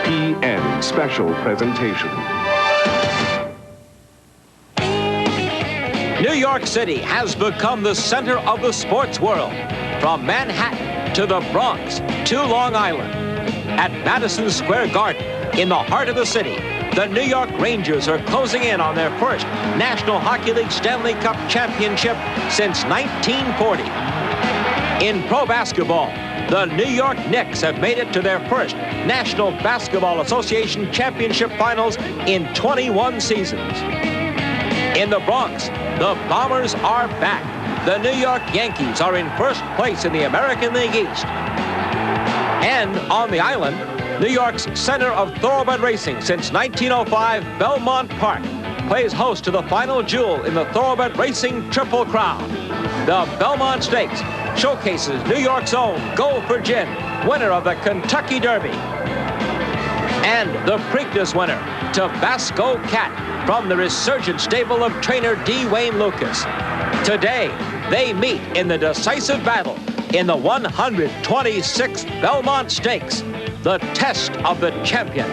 ESPN special presentation. New York City has become the center of the sports world, from Manhattan to the Bronx to Long Island. At Madison Square Garden, in the heart of the city, the New York Rangers are closing in on their first National Hockey League Stanley Cup championship since 1940. In pro basketball, the New York Knicks have made it to their first National Basketball Association Championship Finals in 21 seasons. In the Bronx, the Bombers are back. The New York Yankees are in first place in the American League East. And on the island, New York's center of thoroughbred racing since 1905, Belmont Park, plays host to the final jewel in the thoroughbred racing Triple Crown. The Belmont Stakes showcases New York's own Go for Gin, winner of the Kentucky Derby. And the Preakness winner, Tabasco Cat, from the resurgent stable of trainer D. Wayne Lucas. Today, they meet in the decisive battle in the 126th Belmont Stakes, the test of the champion.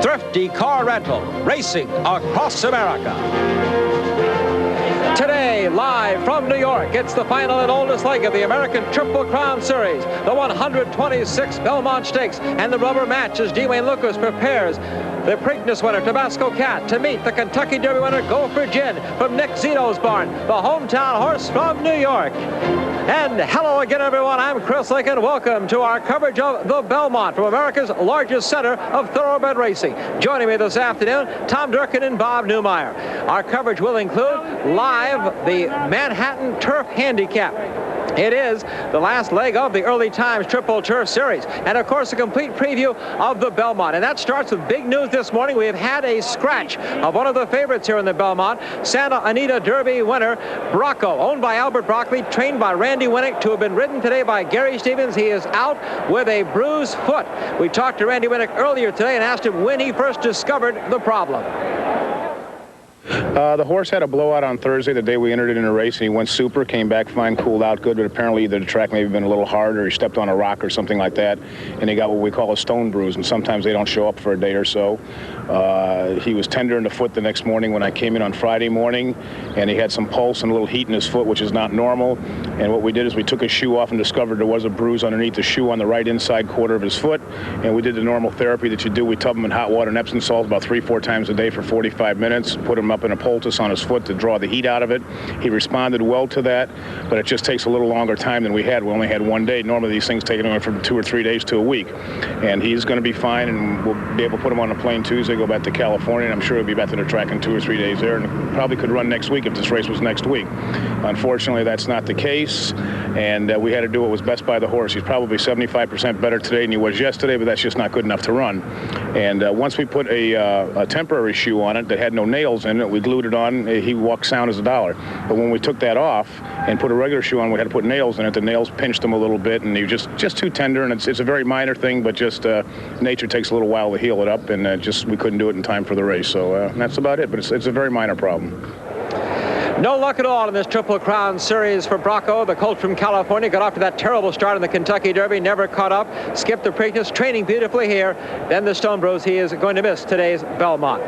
Thrifty Car Rental, racing across America. Today, live from New York, it's the final and oldest leg of the American Triple Crown Series, the 126th Belmont Stakes, and the rubber match as D. Wayne Lucas prepares the Preakness winner, Tabasco Cat, to meet the Kentucky Derby winner, Go for Gin, from Nick Zito's barn, the hometown horse from New York. And hello again, everyone. I'm Chris Lincoln. Welcome to our coverage of the Belmont from America's largest center of thoroughbred racing. Joining me this afternoon, Tom Durkin and Bob Newmeyer. Our coverage will include live the Manhattan Turf Handicap. It is the last leg of the Early Times Triple Turf Series. And, of course, a complete preview of the Belmont. And that starts with big news this morning. We have had a scratch of one of the favorites here in the Belmont, Santa Anita Derby winner, Brocco, owned by Albert Broccoli, trained by Randy Winnick, to have been ridden today by Gary Stevens. He is out with a bruised foot. We talked to Randy Winnick earlier today and asked him when he first discovered the problem. The horse had a blowout on Thursday, the day we entered it in a race, and he went super, came back fine, cooled out good, but apparently either the track may have been a little hard or he stepped on a rock or something like that, and he got what we call a stone bruise, and sometimes they don't show up for a day or so. He was tender in the foot the next morning when I came in on Friday morning, and he had some pulse and a little heat in his foot, which is not normal, and what we did is we took his shoe off and discovered there was a bruise underneath the shoe on the right inside quarter of his foot, and we did the normal therapy that you do. We tub him in hot water and Epsom salt about 3-4 times a day for 45 minutes, put him up in a poultice on his foot to draw the heat out of it. He responded well to that, but it just takes a little longer time than we had. We only had one day. Normally these things take anywhere from 2 or 3 days to a week. And he's going to be fine, and we'll be able to put him on a plane Tuesday, go back to California, and I'm sure he'll be back to the track in 2 or 3 days there, and probably could run next week if this race was next week. Unfortunately, that's not the case, and we had to do what was best by the horse. He's probably 75% better today than he was yesterday, but that's just not good enough to run. And once we put a temporary shoe on it that had no nails in it, we glued it on, he walked sound as a dollar. But when we took that off and put a regular shoe on, we had to put nails in it. The nails pinched him a little bit, and he was just too tender, and it's a very minor thing, but just nature takes a little while to heal it up, and we couldn't do it in time for the race. So that's about it, but it's a very minor problem. No luck at all in this Triple Crown Series for Brocco. The colt from California got off to that terrible start in the Kentucky Derby, never caught up, skipped the Preakness, training beautifully here. Then the stone bruise. He is going to miss today's Belmont.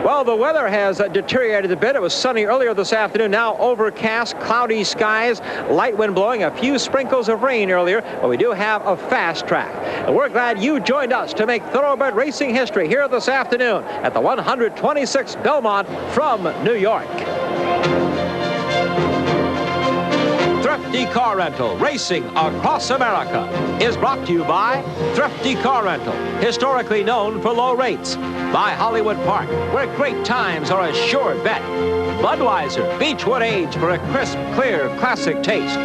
Well, the weather has deteriorated a bit. It was sunny earlier this afternoon, now overcast, cloudy skies, light wind blowing, a few sprinkles of rain earlier, but we do have a fast track. And we're glad you joined us to make thoroughbred racing history here this afternoon at the 126th Belmont from New York. Thrifty Car Rental, racing across America, is brought to you by Thrifty Car Rental, historically known for low rates. By Hollywood Park, where great times are a sure bet. Budweiser, Beechwood Age for a crisp, clear, classic taste.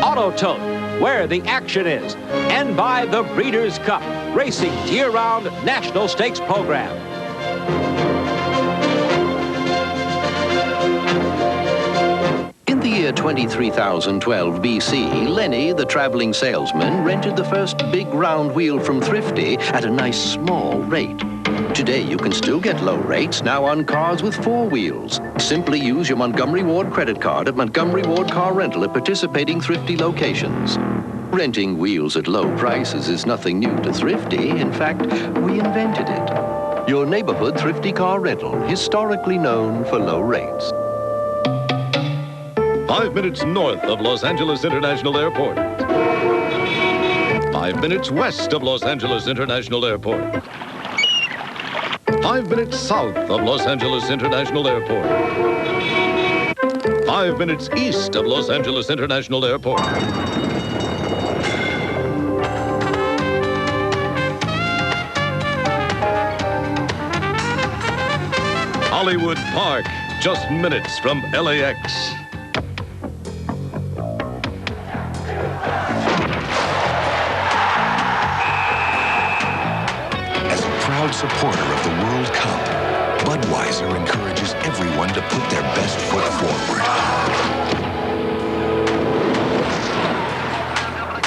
Auto Tote, where the action is. And by the Breeders' Cup, racing's year-round national stakes program. In the year 23,012 BC, Lenny, the traveling salesman, rented the first big round wheel from Thrifty at a nice small rate. Today, you can still get low rates now on cars with 4 wheels. Simply use your Montgomery Ward credit card at Montgomery Ward Car Rental at participating Thrifty locations. Renting wheels at low prices is nothing new to Thrifty. In fact, we invented it. Your neighborhood Thrifty Car Rental, historically known for low rates. 5 minutes north of Los Angeles International Airport. 5 minutes west of Los Angeles International Airport. 5 minutes south of Los Angeles International Airport. 5 minutes east of Los Angeles International Airport. Hollywood Park, just minutes from LAX. As a proud supporter of the World Cup, Budweiser encourages everyone to put their best foot forward.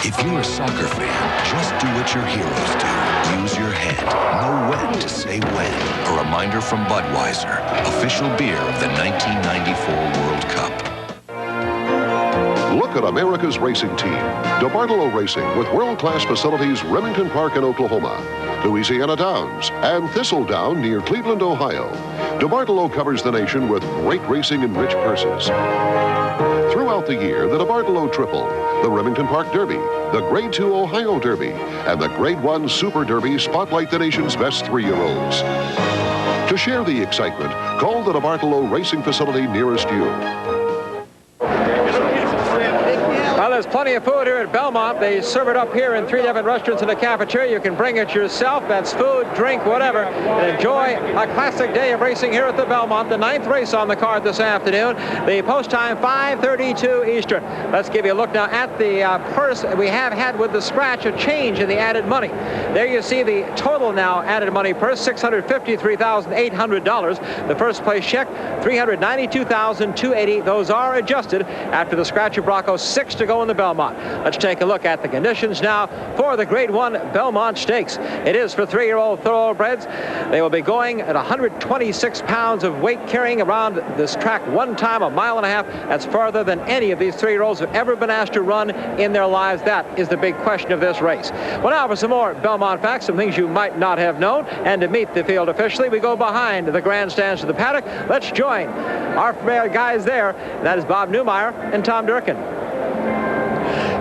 If you're a soccer fan, just do what your heroes do. Use your head. Know when to say when. A reminder from Budweiser, official beer of the 1994 World Cup. Look at America's racing team. DeBartolo Racing with world-class facilities Remington Park in Oklahoma, Louisiana Downs, and Thistledown near Cleveland, Ohio. DeBartolo covers the nation with great racing and rich purses. Throughout the year, the DeBartolo Triple, the Remington Park Derby, the Grade 2 Ohio Derby, and the Grade 1 Super Derby spotlight the nation's best 3-year-olds. To share the excitement, call the DeBartolo Racing facility nearest you. Well, there's plenty of food here at Belmont. They serve it up here in 3 different restaurants in the cafeteria. You can bring it yourself. That's food, drink, whatever, and enjoy a classic day of racing here at the Belmont. The 9th race on the card this afternoon. The post time 5:32 Eastern. Let's give you a look now at the purse we have had with the scratch, a change in the added money. There you see the total now added money purse, $653,800. The first place check, $392,280. Those are adjusted after the scratch of Brocco. 6 to go in the Belmont. Let's take a look at the conditions now for the Grade 1 Belmont Stakes. It is for 3-year-old thoroughbreds. They will be going at 126 pounds of weight, carrying around this track one time, 1.5 miles. That's farther than any of these 3-year-olds have ever been asked to run in their lives. That is the big question of this race. Well, now for some more Belmont facts, some things you might not have known, and to meet the field officially, we go behind the grandstands to the paddock. Let's join our guys there. That is Bob Newmeyer and Tom Durkin.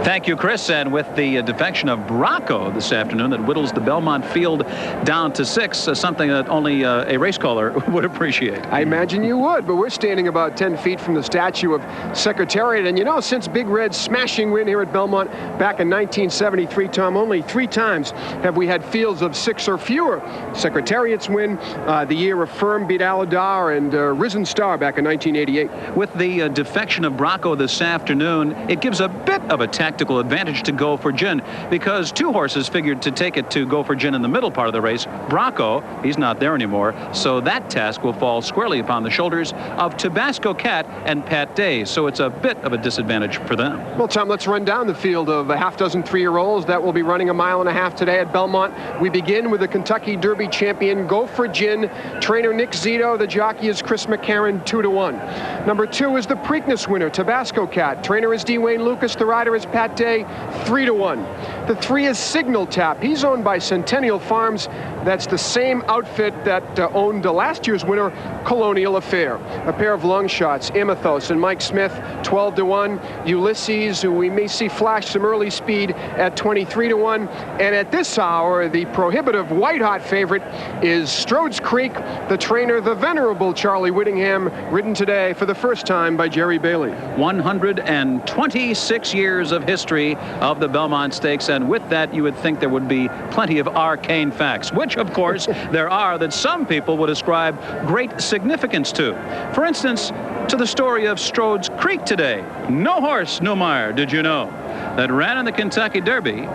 Thank you, Chris. And with the defection of Brocco this afternoon that whittles the Belmont field down to 6, something that only a race caller would appreciate. I imagine you would, but we're standing about 10 feet from the statue of Secretariat. And you know, since Big Red's smashing win here at Belmont back in 1973, Tom, only 3 times have we had fields of 6 or fewer. Secretariat's win, the year Affirm beat Aladar, and Risen Star back in 1988. With the defection of Brocco this afternoon, it gives a bit of a tactical advantage to Go for Gin, because 2 horses figured to take it to Go for Gin in the middle part of the race. Brocco, he's not there anymore, so that task will fall squarely upon the shoulders of Tabasco Cat and Pat Day, so it's a bit of a disadvantage for them. Well, Tom, let's run down the field of a half dozen 3-year-olds that will be running 1.5 miles today at Belmont. We begin with the Kentucky Derby champion, Go for Gin. Trainer Nick Zito. The jockey is Chris McCarron, 2-1. Number 2 is the Preakness winner, Tabasco Cat. Trainer is D. Wayne Lucas. The rider is Pat Day, 3-1. The 3 is Signal Tap. He's owned by Centennial Farms. That's the same outfit that owned last year's winner, Colonial Affair. A pair of long shots, Amathos and Mike Smith, 12-1. Ulysses, who we may see flash some early speed, at 23-1. And at this hour, the prohibitive white-hot favorite is Strode's Creek. The trainer, the venerable Charlie Whittingham, ridden today for the first time by Jerry Bailey. 126 years of history of the Belmont Stakes, and with that you would think there would be plenty of arcane facts, which of course there are, that some people would ascribe great significance to. For instance, to the story of Strode's Creek today. No horse, Newmeyer, did you know, that ran in the Kentucky Derby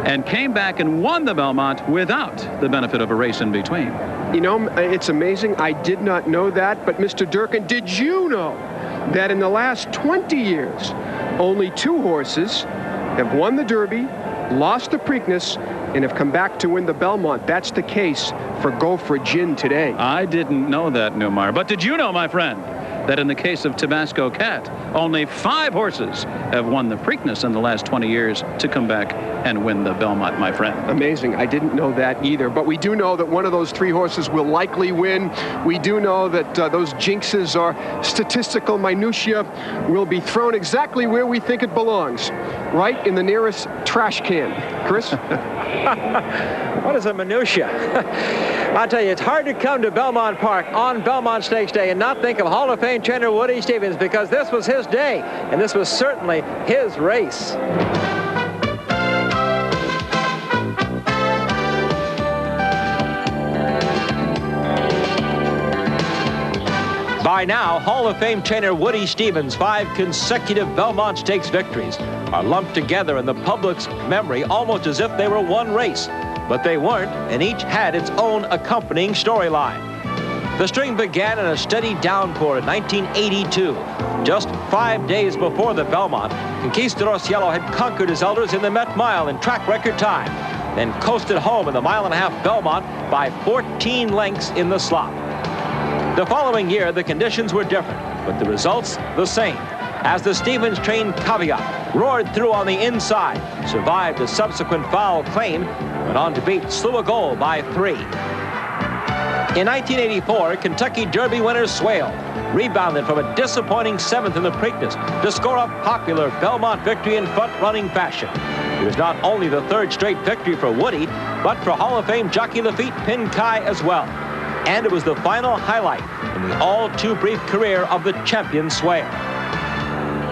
and came back and won the Belmont without the benefit of a race in between. You know, it's amazing. I did not know that, but Mr. Durkin, did you know that in the last 20 years, only 2 horses have won the Derby lost the Preakness, and have come back to win the Belmont. That's the case for Go for Gin today. I didn't know that, Newmeyer. But did you know, my friend, that in the case of Tabasco Cat, only 5 horses have won the Preakness in the last 20 years to come back and win the Belmont, my friend? Amazing. I didn't know that either. But we do know that one of those 3 horses will likely win. We do know that those jinxes or statistical minutia will be thrown exactly where we think it belongs, right in the nearest trash can. Chris? What is a minutia? I'll tell you, it's hard to come to Belmont Park on Belmont Stakes Day and not think of Hall of Fame trainer Woody Stephens, because this was his day, and this was certainly his race. By now, Hall of Fame trainer Woody Stephens' 5 consecutive Belmont Stakes victories are lumped together in the public's memory almost as if they were one race. But they weren't, and each had its own accompanying storyline. The string began in a steady downpour in 1982. Just 5 days before the Belmont, Conquistador Cielo had conquered his elders in the Met Mile in track record time, then coasted home in the mile-and-a-half Belmont by 14 lengths in the slop. The following year, the conditions were different, but the results the same, as the Stephens-trained Caveat roared through on the inside, survived the subsequent foul claim, went on to beat Slew a Goal by 3. In 1984, Kentucky Derby winner Swale rebounded from a disappointing 7th in the Preakness to score a popular Belmont victory in front-running fashion. It was not only the 3rd straight victory for Woody, but for Hall of Fame jockey Lafitte Pincaille as well. And it was the final highlight in the all-too-brief career of the champion Swale.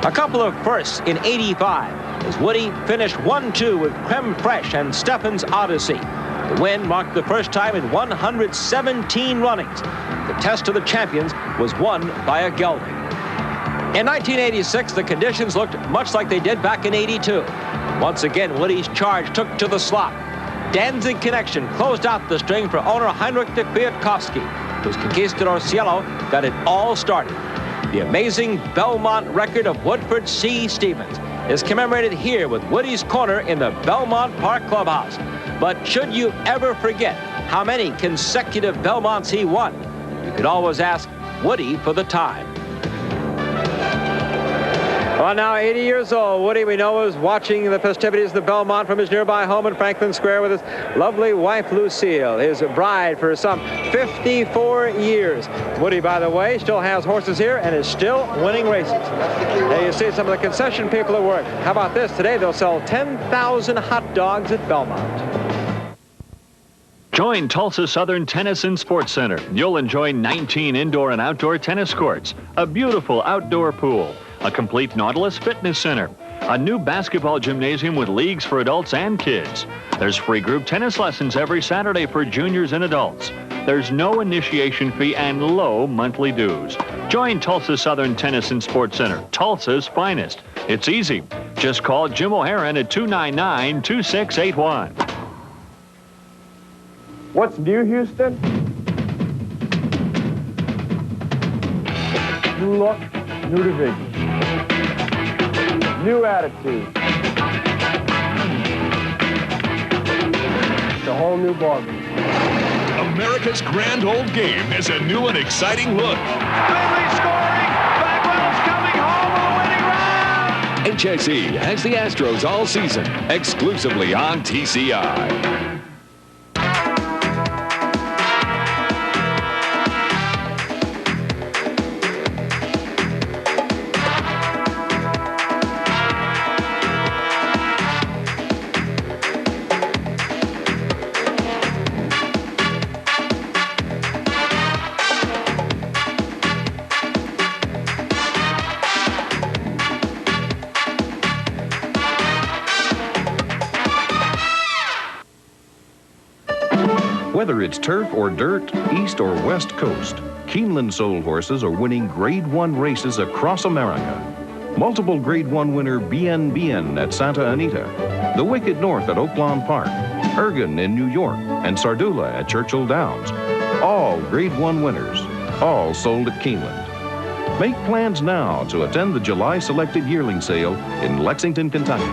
A couple of firsts in 85 as Woody finished 1-2 with Creme Fraiche and Stephen's Odyssey. The win marked the first time in 117 runnings. The test of the champions was won by a gelding. In 1986, the conditions looked much like they did back in 82. Once again, Woody's charge took to the slot. Danzig Connection closed out the string for owner Heinrich de Kwiatkowski, whose Conquistador Cielo got it all started. The amazing Belmont record of Woodford C. Stephens is commemorated here with Woody's Corner in the Belmont Park Clubhouse. But should you ever forget how many consecutive Belmonts he won, you could always ask Woody for the time. Well, now 80 years old, Woody, we know, is watching the festivities of the Belmont from his nearby home in Franklin Square with his lovely wife, Lucille, his bride for some 54 years. Woody, by the way, still has horses here and is still winning races. There you see some of the concession people at work. How about this? Today they'll sell 10,000 hot dogs at Belmont. Join Tulsa Southern Tennis and Sports Center. You'll enjoy 19 indoor and outdoor tennis courts, a beautiful outdoor pool, a complete Nautilus fitness center, a new basketball gymnasium with leagues for adults and kids. There's free group tennis lessons every Saturday for juniors and adults. There's no initiation fee and low monthly dues. Join Tulsa Southern Tennis and Sports Center, Tulsa's finest. It's easy. Just call Jim O'Haron at 299-2681. What's new, Houston? New look, new division. New attitude. It's a whole new ballgame. America's grand old game is a new and exciting look. Finley scoring. Bagwell's coming home with a winning run. HSE has the Astros all season, exclusively on TCI. Whether it's turf or dirt, east or west coast, Keeneland sold horses are winning Grade 1 races across America. Multiple Grade 1 winner Bien Bien at Santa Anita, The Wicked North at Oaklawn Park, Ergun in New York, and Sardula at Churchill Downs. All Grade 1 winners, all sold at Keeneland. Make plans now to attend the July selected yearling sale in Lexington, Kentucky.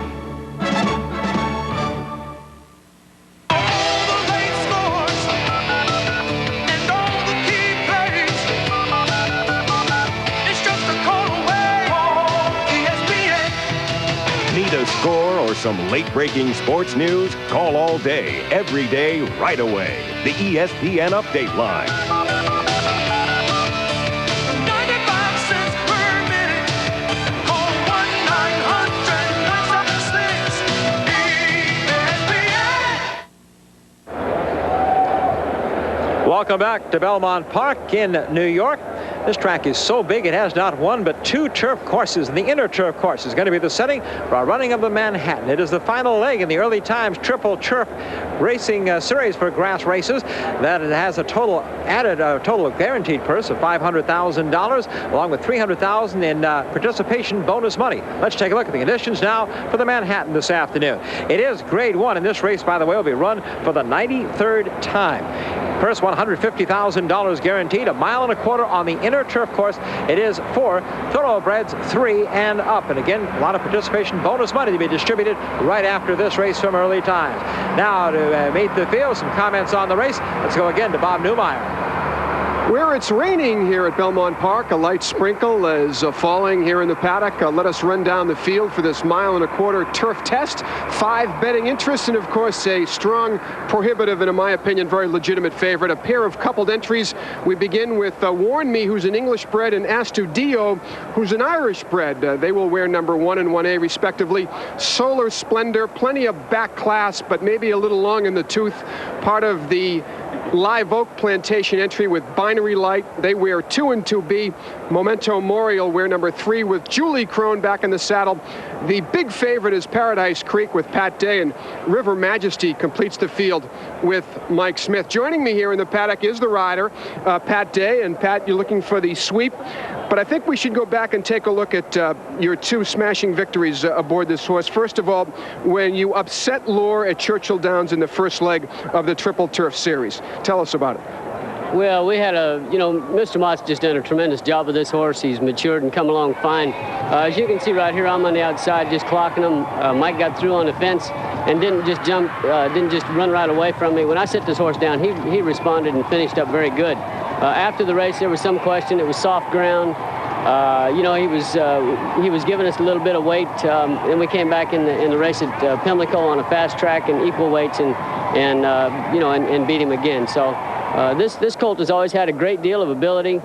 score or some late-breaking sports news? Call all day, every day, right away. The ESPN Update Line. 95 cents per minute. Call 1-900-976 ESPN. Welcome back to Belmont Park in New York. This track is so big it has not one but two turf courses, and the inner turf course is going to be the setting for our running of the Manhattan. It is the final leg in the early times triple turf racing series for grass races that it has a total guaranteed purse of $500,000 along with $300,000 in participation bonus money. Let's take a look at the conditions now for the Manhattan this afternoon. It is grade 1, and this race, by the way, will be run for the 93rd time. Purse $150,000 guaranteed, 1.25 miles on the inner turf course. It is for thoroughbreds 3 and up. And again, a lot of participation bonus money to be distributed right after this race from early times. Now to meet the field, some comments on the race. Let's go again to Bob Newmeyer. Where it's raining here at Belmont Park, a light sprinkle is falling here in the paddock. Let us run down the field for this 1.25 mile turf test. 5 betting interests, and of course a strong, prohibitive, and in my opinion, very legitimate favorite. A pair of coupled entries. We begin with Warn Me, who's an English bred, and Astudio, who's an Irish bred. They will wear number 1 and 1A respectively. Solar Splendor, plenty of back class, but maybe a little long in the tooth. Part of the Live Oak Plantation entry with Binary Light. They wear 2 and 2B. Memento Mori will wear number 3 with Julie Crone back in the saddle. The big favorite is Paradise Creek with Pat Day, and River Majesty completes the field with Mike Smith. Joining me here in the paddock is the rider, Pat Day. And Pat, you're looking for the sweep, but I think we should go back and take a look at your 2 smashing victories aboard this horse. First of all, when you upset Lure at Churchill Downs in the first leg of the Triple Turf Series. Tell us about it. Well, we had Mr. Mott's just done a tremendous job with this horse. He's matured and come along fine. As you can see right here, I'm on the outside just clocking him. Mike got through on the fence and didn't just run right away from me. When I set this horse down, he responded and finished up very good. After the race, there was some question. It was soft ground. He was giving us a little bit of weight. Then we came back in the race at Pimlico on a fast track and equal weights and beat him again. So this colt has always had a great deal of ability.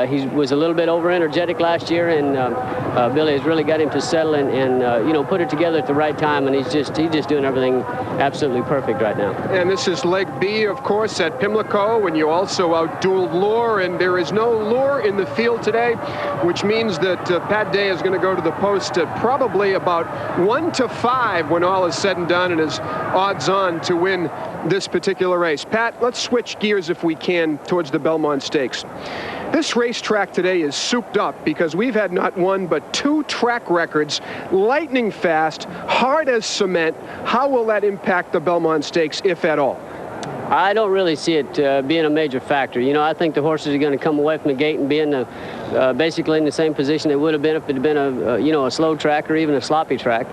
He was a little bit over-energetic last year, and Billy has really got him to settle and put it together at the right time, and he's just doing everything absolutely perfect right now. And this is leg B, of course, at Pimlico, when you also outdueled Lure, and there is no Lure in the field today, which means that Pat Day is going to go to the post at probably about 1-5 when all is said and done, and is odds-on to win this particular race. Pat, let's switch gears if we can towards the Belmont Stakes. This racetrack today is souped up because we've had not one but 2 track records, lightning fast, hard as cement. How will that impact the Belmont Stakes, if at all? I don't really see it being a major factor. I think the horses are going to come away from the gate and be basically in the same position they would have been if it had been a slow track or even a sloppy track,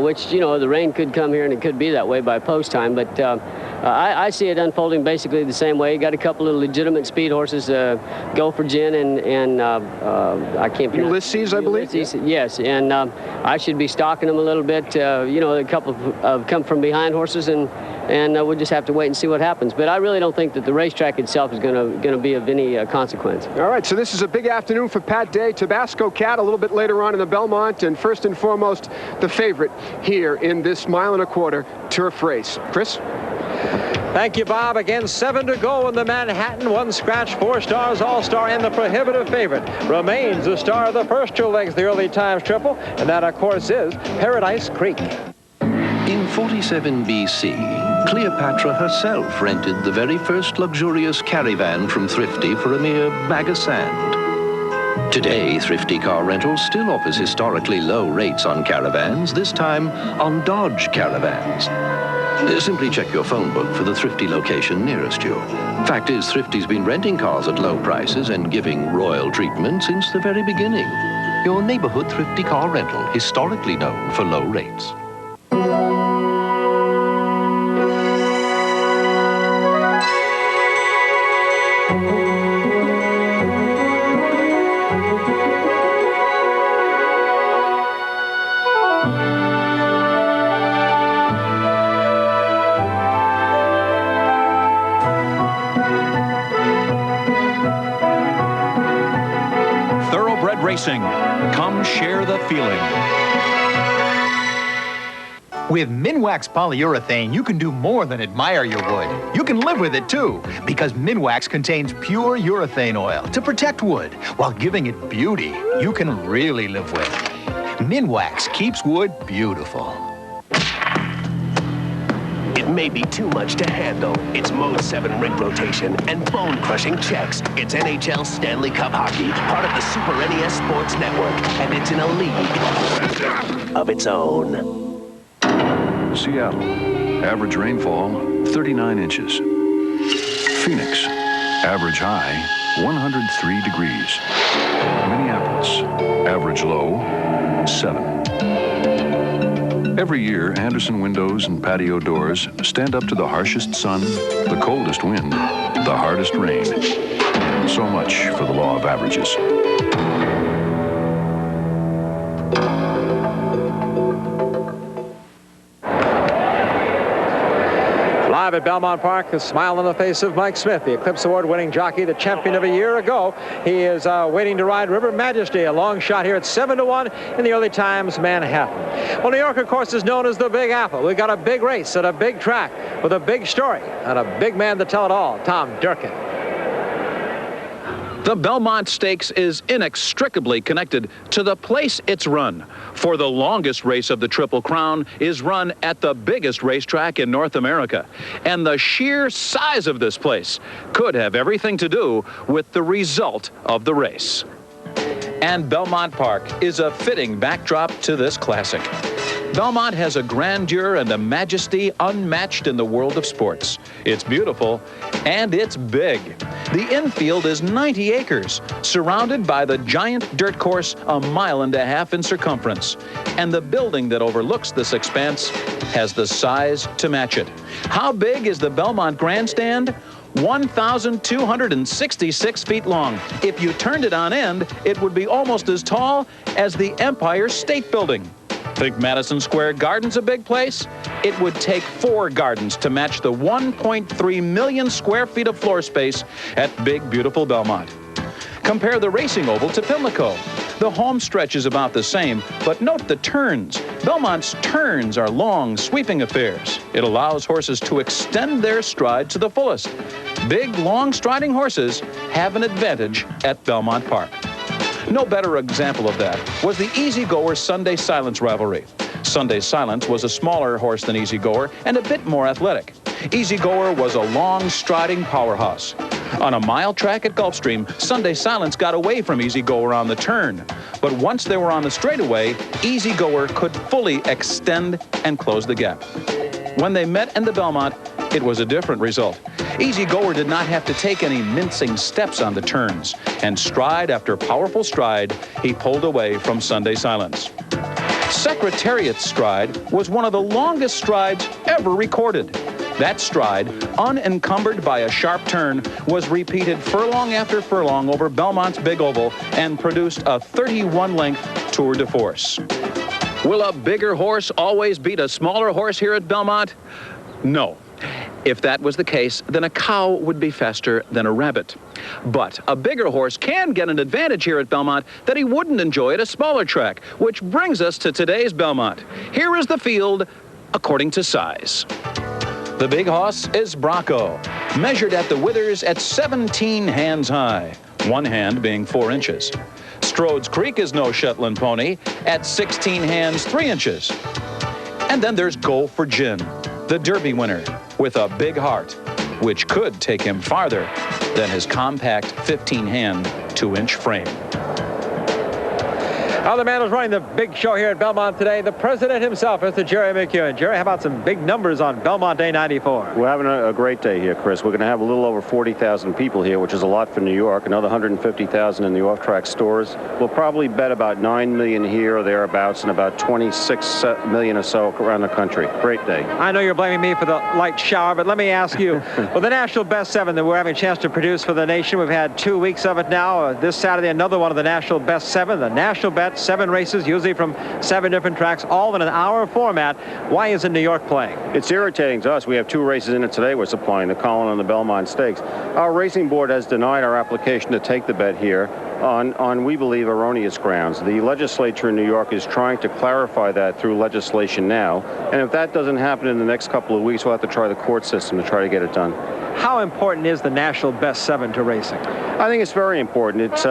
which, the rain could come here and it could be that way by post time. But I see it unfolding basically the same way. You got a couple of legitimate speed horses, Go for Gin and I can't pronounce Ulysses, I believe. Ulysses, yes, and I should be stalking them a little bit. A couple of come from behind horses, and we'll just have to wait and see what happens. But I really don't think that the racetrack itself is going to be of any consequence. All right, so this is a big afternoon for Pat Day. Tabasco Cat a little bit later on in the Belmont, and first and foremost, the favorite here in this 1.25 mile turf race. Chris? Thank you, Bob. Again, 7 to go in the Manhattan. 1 scratch, 4 stars, all-star, and the prohibitive favorite remains the star of the first 2 legs, the early times triple, and that, of course, is Paradise Creek. In 47 BC, Cleopatra herself rented the very first luxurious caravan from Thrifty for a mere bag of sand. Today, Thrifty Car Rentals still offers historically low rates on caravans, this time on Dodge caravans. Simply check your phone book for the Thrifty location nearest you. Fact is, Thrifty's been renting cars at low prices and giving royal treatment since the very beginning. Your neighborhood Thrifty Car Rental, historically known for low rates. Racing. Come share the feeling. With Minwax polyurethane, you can do more than admire your wood. You can live with it, too, because Minwax contains pure urethane oil to protect wood while giving it beauty you can really live with. Minwax keeps wood beautiful. It may be too much to handle. It's Mode 7 rig rotation and bone-crushing checks. It's NHL Stanley Cup hockey, part of the Super NES Sports Network, and it's in a league of its own. Seattle, average rainfall 39 inches. Phoenix, average high 103 degrees. Minneapolis, average low 7. Every year, Andersen windows and patio doors stand up to the harshest sun, the coldest wind, the hardest rain. So much for the law of averages. Live at Belmont Park, the smile on the face of Mike Smith, the Eclipse Award-winning jockey, the champion of a year ago. He is waiting to ride River Majesty, a long shot here at 7-1 in the early times, Manhattan. Well, New York, of course, is known as the Big Apple. We've got a big race at a big track with a big story and a big man to tell it all, Tom Durkin. The Belmont Stakes is inextricably connected to the place it's run. For the longest race of the Triple Crown is run at the biggest racetrack in North America. And the sheer size of this place could have everything to do with the result of the race. And Belmont Park is a fitting backdrop to this classic. Belmont has a grandeur and a majesty unmatched in the world of sports. It's beautiful, and it's big. The infield is 90 acres, surrounded by the giant dirt course 1.5 miles in circumference. And the building that overlooks this expanse has the size to match it. How big is the Belmont Grandstand? 1,266 feet long. If you turned it on end, it would be almost as tall as the Empire State Building. Think Madison Square Garden's a big place? It would take 4 gardens to match the 1.3 million square feet of floor space at Big Beautiful Belmont. Compare the racing oval to Pimlico. The home stretch is about the same, but note the turns. Belmont's turns are long, sweeping affairs. It allows horses to extend their stride to the fullest. Big, long striding horses have an advantage at Belmont Park. No better example of that was the Easy Goer Sunday Silence rivalry. Sunday Silence was a smaller horse than Easy Goer and a bit more athletic. Easy Goer was a long striding powerhouse. On a mile track at Gulfstream, Sunday Silence got away from Easy Goer on the turn. But once they were on the straightaway, Easy Goer could fully extend and close the gap. When they met in the Belmont, it was a different result. Easy Goer did not have to take any mincing steps on the turns, and stride after powerful stride, he pulled away from Sunday Silence. Secretariat's stride was one of the longest strides ever recorded. That stride, unencumbered by a sharp turn, was repeated furlong after furlong over Belmont's big oval and produced a 31-length tour de force. Will a bigger horse always beat a smaller horse here at Belmont? No. If that was the case, then a cow would be faster than a rabbit. But a bigger horse can get an advantage here at Belmont that he wouldn't enjoy at a smaller track, which brings us to today's Belmont. Here is the field according to size. The big hoss is Brocco, measured at the withers at 17 hands high, one hand being 4 inches. Strode's Creek is no Shetland pony at 16 hands 3 inches. And then there's Go for Gin, the Derby winner, with a big heart, which could take him farther than his compact 15-hand 2-inch frame. The man who's running the big show here at Belmont today, the president himself, Mr. Jerry McEwen. Jerry, how about some big numbers on Belmont Day 94? We're having a great day here, Chris. We're going to have a little over 40,000 people here, which is a lot for New York, another 150,000 in the off-track stores. We'll probably bet about 9 million here or thereabouts and about 26 million or so around the country. Great day. I know you're blaming me for the light shower, but let me ask you, well, the National Best 7 that we're having a chance to produce for the nation, we've had 2 weeks of it now. This Saturday, another one of the National Best 7, the National Bet, 7 races, usually from 7 different tracks, all in an hour format. Why isn't New York playing? It's irritating to us. We have 2 races in it today we're supplying, the Colin and the Belmont Stakes. Our racing board has denied our application to take the bet here. on, we believe, erroneous grounds. The legislature in New York is trying to clarify that through legislation now. And if that doesn't happen in the next couple of weeks, we'll have to try the court system to try to get it done. How important is the national best 7 to racing? I think it's very important. It's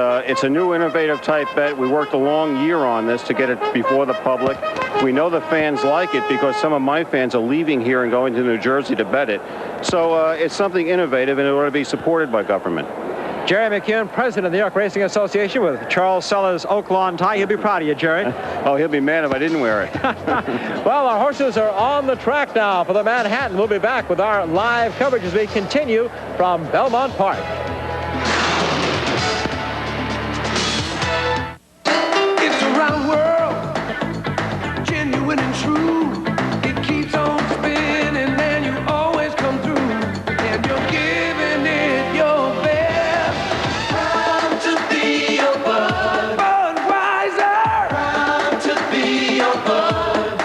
a new innovative type bet. We worked a long year on this to get it before the public. We know the fans like it because some of my fans are leaving here and going to New Jersey to bet it. So it's something innovative, and it ought to be supported by government. Jerry McCune, president of the New York Racing Association, with Charles Sellers' Oak Lawn tie. He'll be proud of you, Jerry. Oh, he'll be mad if I didn't wear it. Well, our horses are on the track now for the Manhattan. We'll be back with our live coverage as we continue from Belmont Park. It's a round world, genuine and true. It keeps on spinning and you always come through. And you're giving it your best. Proud to be your bud. Budweiser. Proud to be your bud.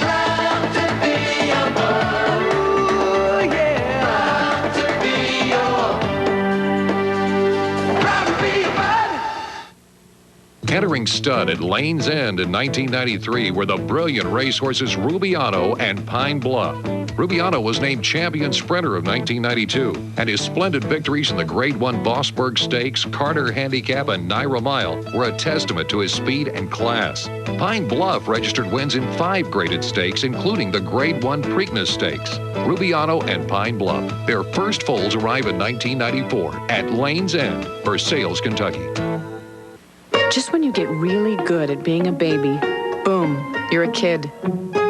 Proud to be your bud. Ooh, yeah. Proud to be your. Proud to be your bud. Entering stud at Lane's End in 1993 were the brilliant racehorses Rubiano and Pine Bluff. Rubiano was named champion sprinter of 1992, and his splendid victories in the Grade 1 Bossburg Stakes, Carter Handicap, and Naira Mile were a testament to his speed and class. Pine Bluff registered wins in 5 graded stakes, including the Grade 1 Preakness Stakes. Rubiano and Pine Bluff. Their first foals arrive in 1994 at Lane's End, Versailles, Kentucky. Just when you get really good at being a baby, boom, you're a kid.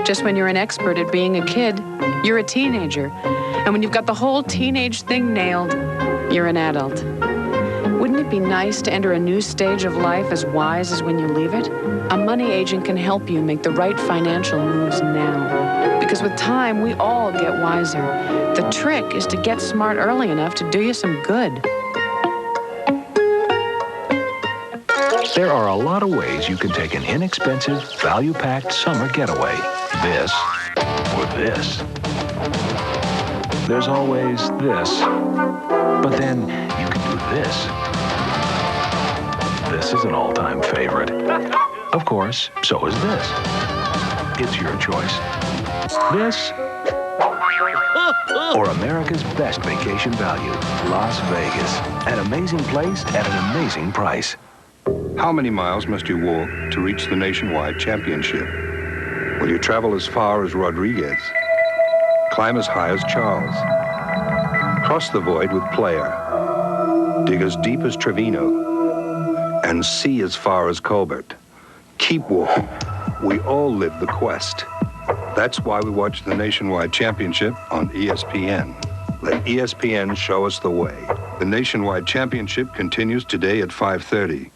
Just when you're an expert at being a kid, you're a teenager. And when you've got the whole teenage thing nailed, you're an adult. Wouldn't it be nice to enter a new stage of life as wise as when you leave it? A money agent can help you make the right financial moves now. Because with time, we all get wiser. The trick is to get smart early enough to do you some good. There are a lot of ways you can take an inexpensive, value-packed summer getaway. This or this. There's always this. But then you can do this. This is an all-time favorite. Of course, so is this. It's your choice. This or America's best vacation value, Las Vegas. An amazing place at an amazing price. How many miles must you walk to reach the nationwide championship? Will you travel as far as Rodriguez? Climb as high as Charles? Cross the void with Player? Dig as deep as Trevino? And see as far as Colbert? Keep walking. We all live the quest. That's why we watch the nationwide championship on ESPN. Let ESPN show us the way. The nationwide championship continues today at 5:30.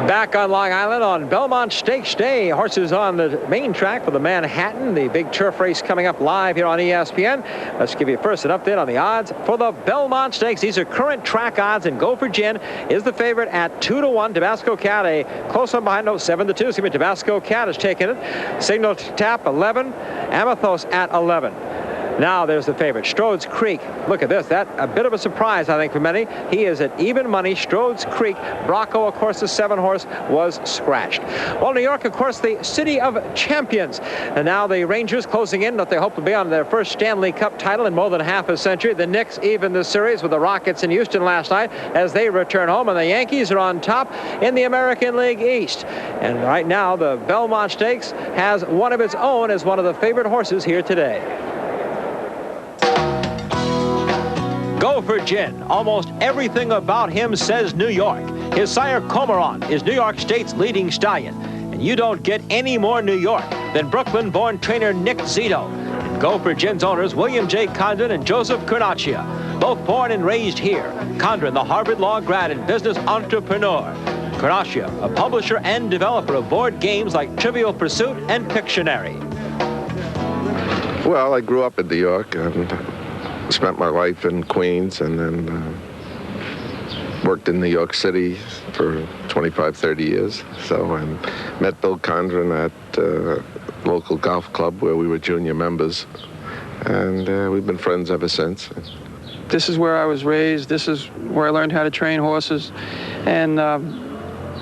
Back on Long Island on Belmont Stakes Day. Horses on the main track for the Manhattan, the big turf race coming up live here on ESPN. Let's give you first an update on the odds for the Belmont Stakes. These are current track odds, and Go for Gin is the favorite at 2-1. Tabasco Cat a close one behind, 7-2. Excuse me, Tabasco Cat has taken it. Signal Tap 11, Amathos at 11. Now there's the favorite, Strode's Creek. Look at this. That a bit of a surprise, I think, for many. He is at even money. Strode's Creek. Brocco, of course, the 7-horse, was scratched. Well, New York, of course, the city of champions. And now the Rangers closing in, what they hope to be on their first Stanley Cup title in more than half a century. The Knicks even the series with the Rockets in Houston last night as they return home. And the Yankees are on top in the American League East. And right now, the Belmont Stakes has one of its own as one of the favorite horses here today. Go for Gin. Almost everything about him says New York. His sire Comoron is New York State's leading stallion. And you don't get any more New York than Brooklyn-born trainer Nick Zito. And Go for Gin's owners William J. Condren and Joseph Carnaccia, both born and raised here. Condren, the Harvard Law grad and business entrepreneur. Carnaccia, a publisher and developer of board games like Trivial Pursuit and Pictionary. Well, I grew up in New York and spent my life in Queens, and then worked in New York City for 25, 30 years. So I met Bill Condren at a local golf club where we were junior members, and we've been friends ever since. this is where I was raised. This is where I learned how to train horses. And,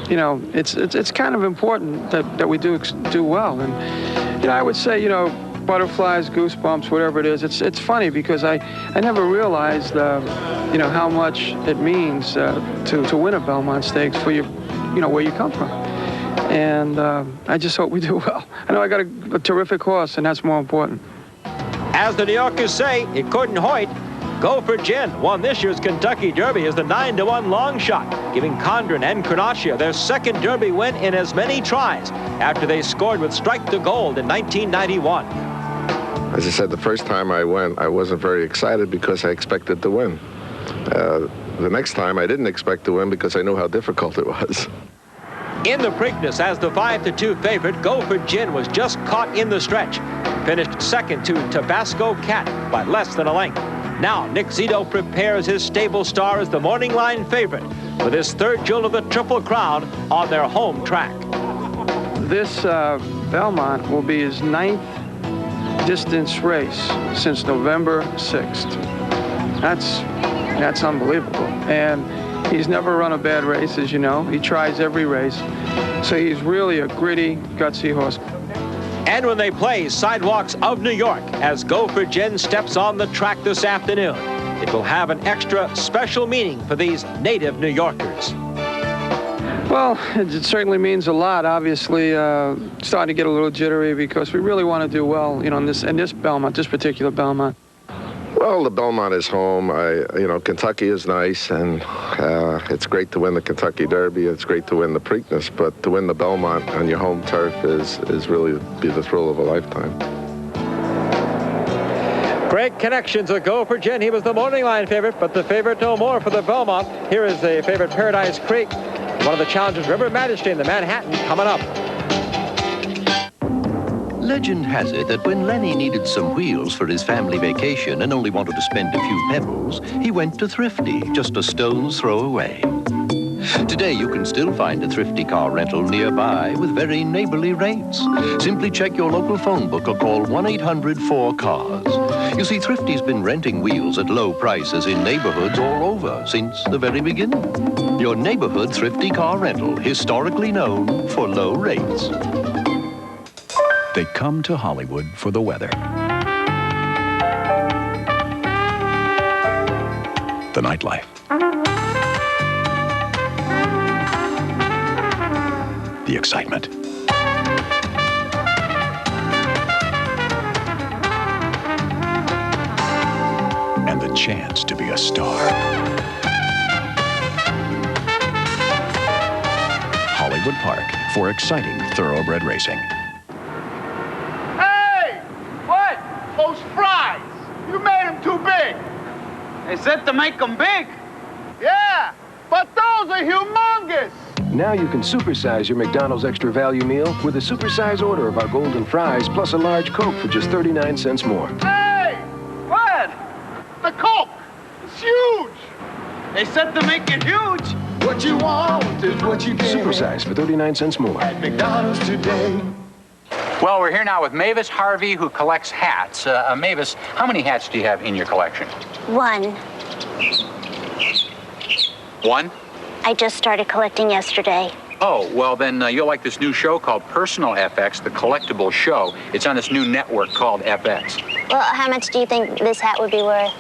you know, it's kind of important that we do well. And, you know, I would say, you know, butterflies, goosebumps, whatever it is, it's funny because I never realized, you know, how much it means to win a Belmont Stakes for you know, where you come from. And I just hope we do well. I know I got a terrific horse, and that's more important. As the New Yorkers say, it couldn't hoit. Go for Gin won this year's Kentucky Derby as the 9-to-1 long shot, giving Condren and Carnaccia their second Derby win in as many tries after they scored with Strike to Gold in 1991. As I said, the first time I went, I wasn't very excited because I expected to win. The next time, I didn't expect to win because I knew how difficult it was. In the Preakness, as the 5-2 favorite, Go for Gin was just caught in the stretch. Finished second to Tabasco Cat by less than a length. Now, Nick Zito prepares his stable star as the morning line favorite for this third jewel of the Triple Crown on their home track. This Belmont will be his 9th distance race since November 6th. That's unbelievable. And he's never run a bad race, as you know. He tries every race. So he's really a gritty, gutsy horse. And when they play Sidewalks of New York, as Go for Gin steps on the track this afternoon, it will have an extra special meaning for these native New Yorkers. Well, it certainly means a lot. Obviously, starting to get a little jittery because we really want to do well, you know, in this Belmont, this particular Belmont. Well, the Belmont is home. You know, Kentucky is nice, and it's great to win the Kentucky Derby. It's great to win the Preakness, but to win the Belmont on your home turf is really be the thrill of a lifetime. Great connections with Go for Gin. He was the morning line favorite, but the favorite no more for the Belmont. Here is the favorite Paradise Creek. One of the challengers, River Majesty in the Manhattan, coming up. Legend has it that when Lenny needed some wheels for his family vacation and only wanted to spend a few pebbles, he went to Thrifty, just a stone's throw away. Today, you can still find a Thrifty car rental nearby with very neighborly rates. Simply check your local phone book or call 1-800-4CARS. You see, Thrifty's been renting wheels at low prices in neighborhoods all over since the very beginning. Your neighborhood Thrifty car rental, historically known for low rates. They come to Hollywood for the weather, the nightlife, the excitement, and the chance to be a star. Hollywood Park for exciting thoroughbred racing. Those fries! You made them too big! They said to make them big! Yeah, but those are humongous! Now you can supersize your McDonald's extra value meal with a supersize order of our golden fries plus a large Coke for just 39 cents more. Hey! What? The Coke! It's huge! They said to make it huge! What you want is what you get. Supersize for 39 cents more. At McDonald's today. Well, we're here now with Mavis Harvey, who collects hats. Mavis, how many hats do you have in your collection? One. One? I just started collecting yesterday. Oh, well, then you'll like this new show called Personal FX, the collectible show. It's on this new network called FX. Well, how much do you think this hat would be worth?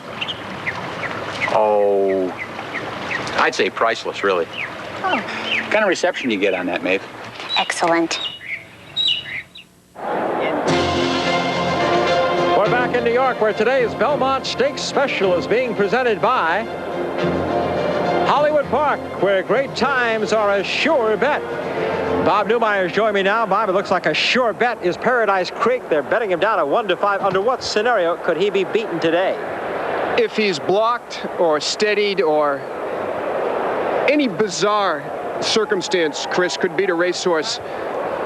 Oh, I'd say priceless, really. Oh. What kind of reception do you get on that, Maeve? Excellent. We're back in New York, where today's Belmont Stakes Special is being presented by Hollywood Park, where great times are a sure bet. Bob Newmeyer's joining me now. Bob, it looks like a sure bet is Paradise Creek. They're betting him down at 1-5. Under what scenario could he be beaten today? If he's blocked or steadied or any bizarre circumstance, Chris, could beat a racehorse.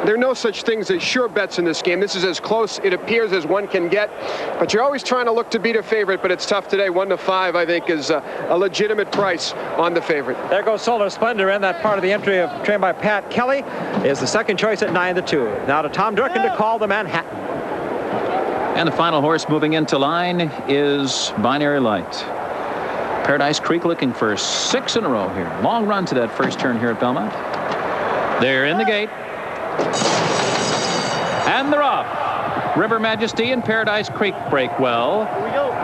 There are no such things as sure bets in this game. This is as close, it appears, as one can get. But you're always trying to look to beat a favorite, but it's tough today. 1-5, I think, is a legitimate price on the favorite. There goes Solar Splendor in. That part of the entry trained by Pat Kelly is the second choice at 9-2. Now to Tom Durkin to call the Manhattan. And the final horse moving into line is Binary Light. Paradise Creek looking for 6 in a row here. Long run to that first turn here at Belmont. They're in the gate. And they're off. River Majesty and Paradise Creek break well.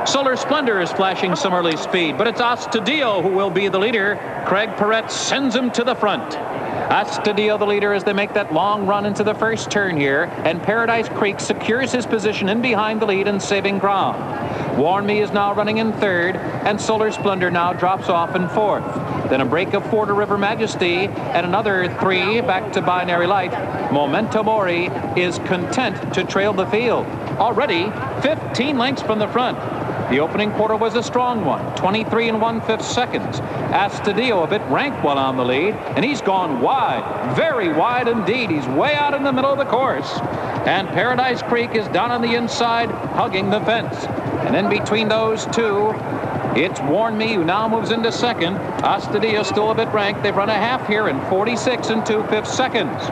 Solar Splendor is flashing some early speed, but it's Astudillo who will be the leader. Craig Perrette sends him to the front. Astudillo the leader as they make that long run into the first turn here, and Paradise Creek secures his position in behind the lead and saving ground. Warn Me is now running in third, and Solar Splendor now drops off in fourth. Then a break of 4 to River Majesty, and another 3 back to Binary Light. Memento Mori is content to trail the field. Already 15 lengths from the front. The opening quarter was a strong one, 23 1/5 seconds. Astudillo a bit rank while on the lead, and he's gone wide, very wide indeed. He's way out in the middle of the course. And Paradise Creek is down on the inside, hugging the fence. And in between those two, it's Warn Me who now moves into second. Astudillo still a bit ranked. They've run a half here in 46 2/5 seconds.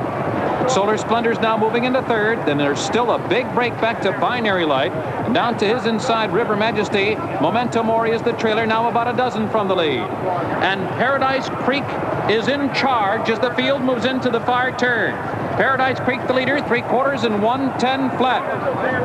Solar Splendor's now moving into third. Then there's still a big break back to Binary Light. And down to his inside, River Majesty. Memento Mori is the trailer, now about a dozen from the lead. And Paradise Creek is in charge as the field moves into the far turn. Paradise Creek the leader, 3/4 and 1:10 flat.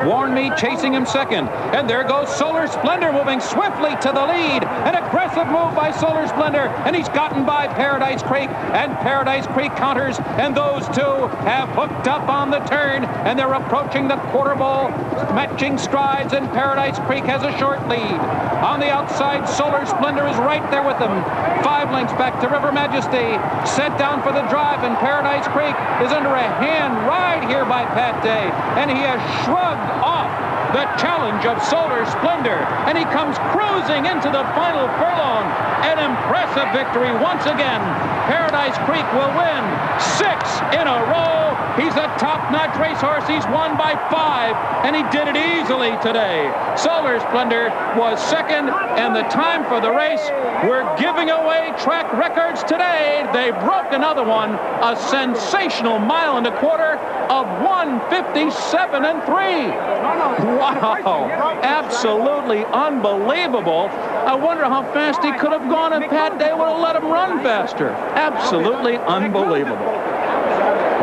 Warn Me chasing him second. And there goes Solar Splendor moving swiftly to the lead. An aggressive move by Solar Splendor, and he's gotten by Paradise Creek, and Paradise Creek counters, and those two have hooked up on the turn, and they're approaching the quarter ball, matching strides, and Paradise Creek has a short lead. On the outside, Solar Splendor is right there with them. 5 lengths back to River Majesty, set down for the drive, and Paradise Creek is under a hand ride here by Pat Day, and he has shrugged off the challenge of Solar Splendor, and he comes cruising into the final furlong. An impressive victory once again. Paradise Creek will win 6 in a row. He's a top-notch racehorse. He's won by 5, and he did it easily today. Solar Splendor was second, and the time for the race, we're giving away track records today. They broke another one, a sensational 1.25 miles of 1:57 3. Wow, absolutely unbelievable. I wonder how fast he could have gone if Pat Day would have let him run faster. Absolutely unbelievable.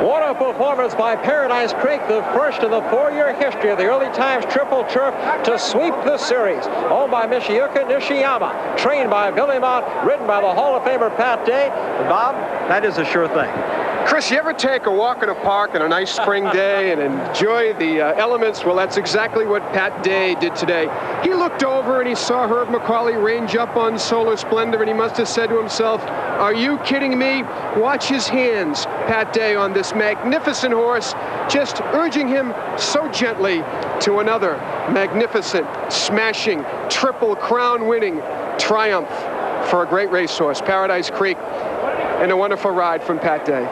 What a performance by Paradise Creek, the first in the 4-year history of the Early Times Triple Turf to sweep the series. Owned by Michiyuki Nishiyama, trained by Billy Mott, ridden by the Hall of Famer Pat Day. Bob, that is a sure thing. Chris, you ever take a walk in a park on a nice spring day and enjoy the elements? Well, that's exactly what Pat Day did today. He looked over and he saw Herb McCauley range up on Solar Splendor, and he must have said to himself, "Are you kidding me?" Watch his hands, Pat Day, on this magnificent horse, just urging him so gently to another magnificent, smashing, Triple Crown winning triumph for a great racehorse, Paradise Creek, and a wonderful ride from Pat Day.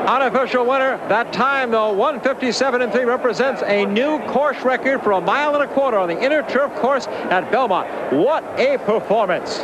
Unofficial winner. That time, though, 1:57 3 represents a new course record for 1.25 miles on the inner turf course at Belmont. What a performance.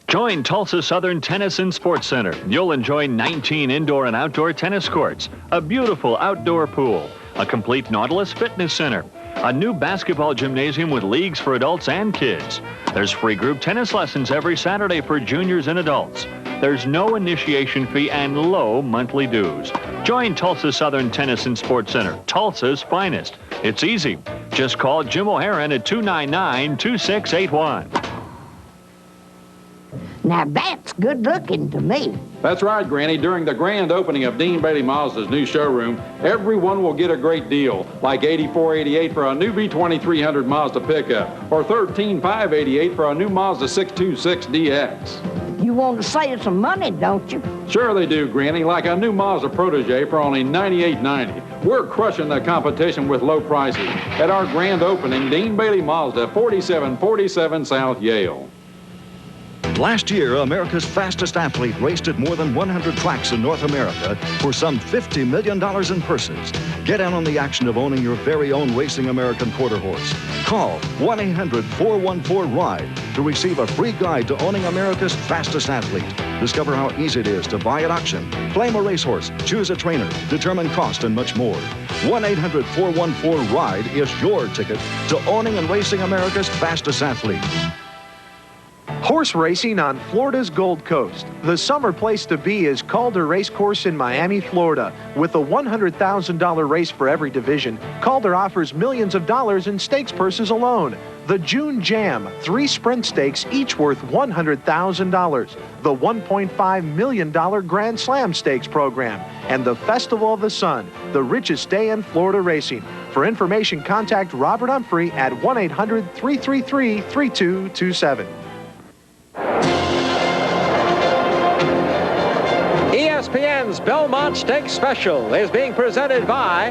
Join Tulsa Southern Tennis and Sports Center. You'll enjoy 19 indoor and outdoor tennis courts, a beautiful outdoor pool, a complete Nautilus fitness center, a new basketball gymnasium with leagues for adults and kids. There's free group tennis lessons every Saturday for juniors and adults. There's no initiation fee and low monthly dues. Join Tulsa Southern Tennis and Sports Center, Tulsa's finest. It's easy. Just call Jim O'Haron at 299-2681. Now that's good looking to me. That's right, Granny. During the grand opening of Dean Bailey Mazda's new showroom, everyone will get a great deal, like $84.88 for a new B2300 Mazda pickup, or $13,588 for a new Mazda 626DX. You want to save some money, don't you? Sure they do, Granny, like a new Mazda Protege for only $98.90. We're crushing the competition with low prices at our grand opening, Dean Bailey Mazda, 4747 South Yale. Last year, America's fastest athlete raced at more than 100 tracks in North America for some $50 million in purses. Get in on the action of owning your very own Racing American quarter horse. Call 1-800-414-RIDE to receive a free guide to owning America's fastest athlete. Discover how easy it is to buy at auction, claim a racehorse, choose a trainer, determine cost, and much more. 1-800-414-RIDE is your ticket to owning and racing America's fastest athlete. Horse racing on Florida's Gold Coast. The summer place to be is Calder Racecourse in Miami, Florida. With a $100,000 race for every division, Calder offers millions of dollars in stakes purses alone. The June Jam, 3 sprint stakes, each worth $100,000. The $1.5 million Grand Slam Stakes program. And the Festival of the Sun, the richest day in Florida racing. For information, contact Robert Humphrey at 1-800-333-3227. ESPN's Belmont Stakes Special is being presented by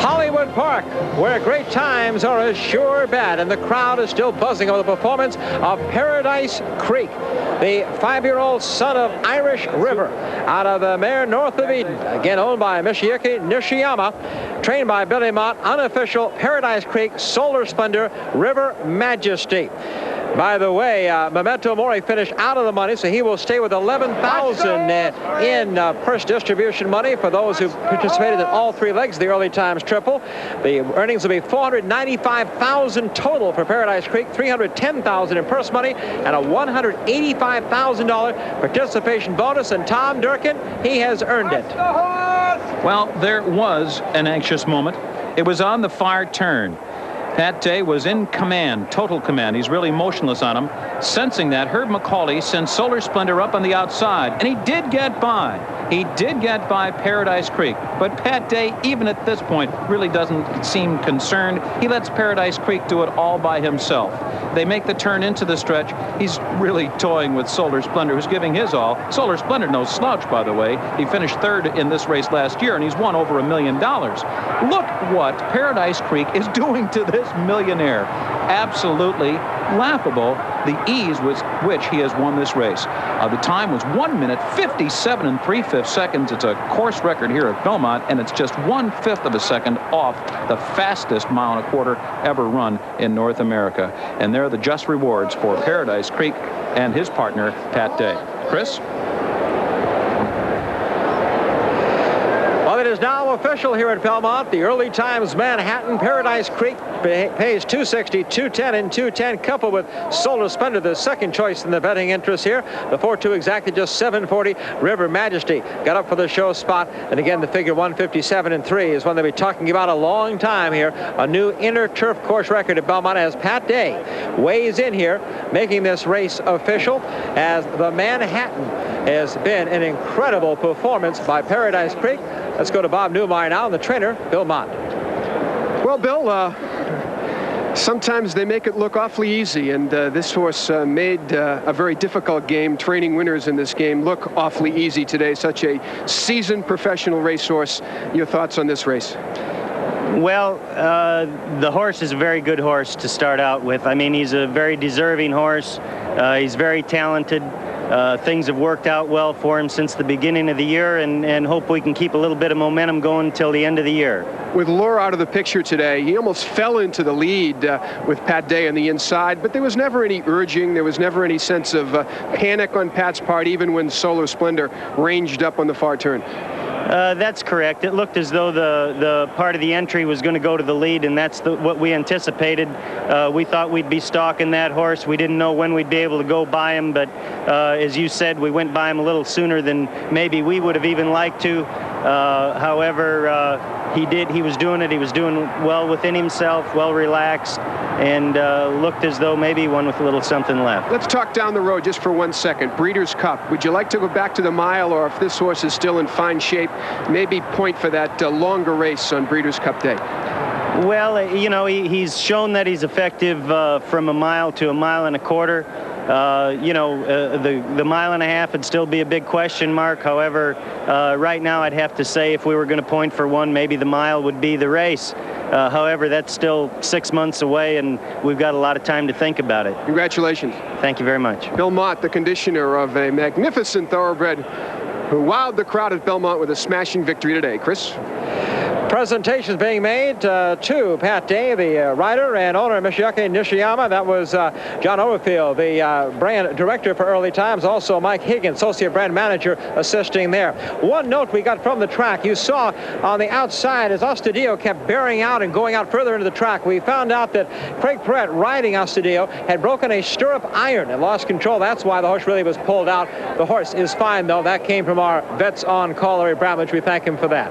Hollywood Park, where great times are a sure bet, and the crowd is still buzzing over the performance of Paradise Creek, the 5-year-old son of Irish River, out of the mare North of Eden, again owned by Michiyuki Nishiyama, trained by Billy Mott, unofficial Paradise Creek Solar Splendor River Majesty. By the way, Memento Mori finished out of the money, so he will stay with $11,000 in purse distribution money for those who participated in all 3 legs of the early times triple. The earnings will be $495,000 total for Paradise Creek, $310,000 in purse money, and a $185,000 participation bonus. And Tom Durkin, he has earned it. Well, there was an anxious moment. It was on the far turn. Pat Day was in command, total command. He's really motionless on him. Sensing that, Herb McCauley sent Solar Splendor up on the outside, and he did get by. He did get by Paradise Creek. But Pat Day, even at this point, really doesn't seem concerned. He lets Paradise Creek do it all by himself. They make the turn into the stretch. He's really toying with Solar Splendor, who's giving his all. Solar Splendor, no slouch, by the way. He finished 3rd in this race last year, and he's won over $1 million. Look what Paradise Creek is doing to this millionaire. Absolutely laughable, the ease with which he has won this race. The time was 1 minute 57 3/5 seconds. It's a course record here at Belmont, and it's just 1/5 of a second off the fastest 1.25 miles ever run in North America. And there are the just rewards for Paradise Creek and his partner, Pat Day. Chris? Well, it is now official here at Belmont. The early times Manhattan Paradise Creek pays $260, $210, and $210, coupled with Solar Splendor, the second choice in the betting interest here. The 4-2 exactly just $740. River Majesty got up for the show spot, and again the figure 157 3 is one they'll be talking about a long time here. A new inner turf course record at Belmont as Pat Day weighs in here, making this race official, as the Manhattan has been an incredible performance by Paradise Creek. Let's go to Bob Newmeyer now, and the trainer, Bill Mott. Well, Bill, sometimes they make it look awfully easy, and this horse made a very difficult game. Training winners in this game look awfully easy today. Such a seasoned professional racehorse. Your thoughts on this race? Well, the horse is a very good horse to start out with. I mean, he's a very deserving horse. He's very talented. Things have worked out well for him since the beginning of the year, and hope we can keep a little bit of momentum going until the end of the year. With Laura out of the picture today, he almost fell into the lead with Pat Day on the inside, but there was never any urging. There was never any sense of panic on Pat's part, even when Solar Splendor ranged up on the far turn. That's correct. It looked as though the part of the entry was going to go to the lead, and that's what we anticipated. We thought we'd be stalking that horse. We didn't know when we'd be able to go by him, but as you said, we went by him a little sooner than maybe we would have even liked to. However, he did. He was doing it. He was doing well within himself, well relaxed, and looked as though maybe one with a little something left. Let's talk down the road just for 1 second. Breeders' Cup. Would you like to go back to the mile, or if this horse is still in fine shape, maybe point for that longer race on Breeders' Cup Day? Well, you know, he's shown that he's effective from 1 mile to 1.25 miles. The 1.5 miles would still be a big question mark. However, right now I'd have to say if we were going to point for one, maybe the mile would be the race. However, that's still 6 months away, and we've got a lot of time to think about it. Congratulations. Thank you very much. Bill Mott, the conditioner of a magnificent thoroughbred who wowed the crowd at Belmont with a smashing victory today. Chris? Presentations being made to Pat Day, the rider and owner of Yoshiyuki Nishiyama. That was John Overfield, the brand director for Early Times. Also Mike Higgins, associate brand manager, assisting there. One note we got from the track, you saw on the outside as Astudillo kept bearing out and going out further into the track, we found out that Craig Perret, riding Astudillo, had broken a stirrup iron and lost control. That's why the horse really was pulled out. The horse is fine, though. That came from our vets on call, Larry Bramlage. We thank him for that.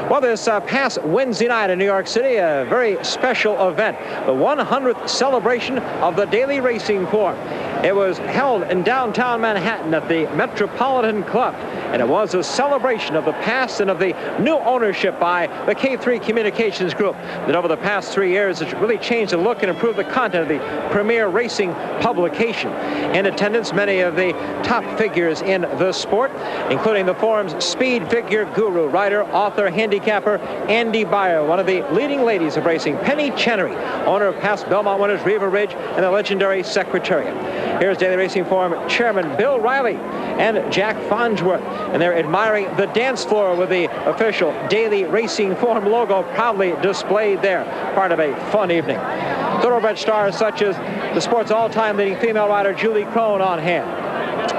Well, this past Wednesday night in New York City, a very special event, the 100th celebration of the daily racing form. It was held in downtown Manhattan at the Metropolitan Club, and it was a celebration of the past and of the new ownership by the K3 Communications Group that over the past 3 years has really changed the look and improved the content of the premier racing publication. In attendance, many of the top figures in the sport, including the forum's speed figure guru, rider, author, handicapper Andy Beyer, one of the leading ladies of racing, Penny Chenery, owner of past Belmont winners Riva Ridge, and the legendary Secretariat. Here's Daily Racing Forum Chairman Bill Riley and Jack Farnsworth, and they're admiring the dance floor with the official Daily Racing Forum logo proudly displayed there. Part of a fun evening. Thoroughbred stars such as the sport's all-time leading female rider Julie Crone on hand.